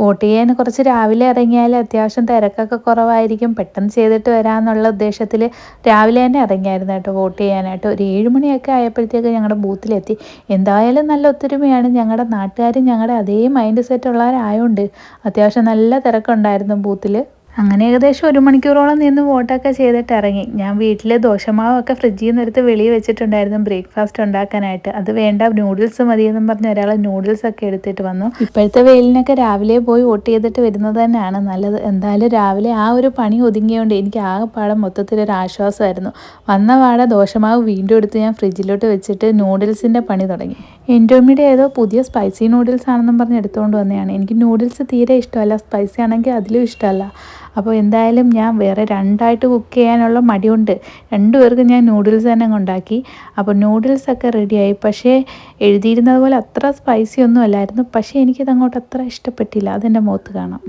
Vote ചെയ്യാൻ കുറച്ച് രാവിലെ ഇറങ്ങിയാൽ അത്യാവശ്യം തിരക്കൊക്കെ കുറവായിരിക്കും, പെട്ടെന്ന് ചെയ്തിട്ട് വരാമെന്നുള്ള ഉദ്ദേശത്തിൽ രാവിലെ തന്നെ ഇറങ്ങിയായിരുന്നു കേട്ടോ വോട്ട് ചെയ്യാനായിട്ട്. ഒരു 7 മണിയൊക്കെ ആയപ്പോഴത്തേക്ക് ഞങ്ങളുടെ ബൂത്തിലെത്തി. എന്തായാലും നല്ല ഒത്തൊരുമയാണ്. ഞങ്ങളുടെ നാട്ടുകാരും ഞങ്ങളുടെ അതേ മൈൻഡ് സെറ്റ് ഉള്ളവരായതുകൊണ്ട് അത്യാവശ്യം നല്ല തിരക്കുണ്ടായിരുന്നു ബൂത്തിൽ. അങ്ങനെ ഏകദേശം 1 മണിക്കൂറോളം നിന്ന് വോട്ടൊക്കെ ചെയ്തിട്ട് ഇറങ്ങി. ഞാൻ വീട്ടിൽ ദോശമാവൊക്കെ ഫ്രിഡ്ജിൽ നിന്ന് എടുത്ത് വെളിയിൽ വെച്ചിട്ടുണ്ടായിരുന്നു ബ്രേക്ക്ഫാസ്റ്റ് ഉണ്ടാക്കാനായിട്ട്. അത് വേണ്ട, നൂഡിൽസ് മതിയെന്നും പറഞ്ഞ് ഒരാൾ നൂഡിൽസൊക്കെ എടുത്തിട്ട് വന്നു. ഇപ്പോഴത്തെ വെയിലിനൊക്കെ രാവിലെ പോയി വോട്ട് ചെയ്തിട്ട് വരുന്നത് തന്നെയാണ് നല്ലത്. എന്തായാലും രാവിലെ ആ ഒരു പണി ഒതുങ്ങിയതുകൊണ്ട് എനിക്ക് ആകെപ്പാടെ മൊത്തത്തിലൊരു ആശ്വാസമായിരുന്നു. വന്ന പാടെ ദോശമാവ് വീണ്ടും എടുത്ത് ഞാൻ ഫ്രിഡ്ജിലോട്ട് വെച്ചിട്ട് നൂഡിൽസിൻ്റെ പണി തുടങ്ങി. എൻഡോമിയുടെ ഏതോ പുതിയ സ്പൈസി നൂഡിൽസ് ആണെന്നും പറഞ്ഞ് എടുത്തുകൊണ്ട് വന്നതാണ്. എനിക്ക് നൂഡിൽസ് തീരെ ഇഷ്ടമല്ല, സ്പൈസി ആണെങ്കിൽ അതിലും ഇഷ്ടമല്ല. അപ്പോൾ എന്തായാലും ഞാൻ വേറെ രണ്ടായിട്ട് കുക്ക് ചെയ്യാനുള്ള മടിയുണ്ട്, 2 പേർക്ക് ഞാൻ നൂഡിൽസ് തന്നെ ഉണ്ടാക്കി. അപ്പോൾ നൂഡിൽസൊക്കെ റെഡിയായി. പക്ഷേ എഴുതിയിരുന്നത് പോലെ അത്ര സ്പൈസി ഒന്നും അല്ലായിരുന്നു. പക്ഷേ എനിക്കിത് അങ്ങോട്ട് അത്ര ഇഷ്ടപ്പെട്ടില്ല, അതെൻ്റെ മുഖത്ത് കാണാം.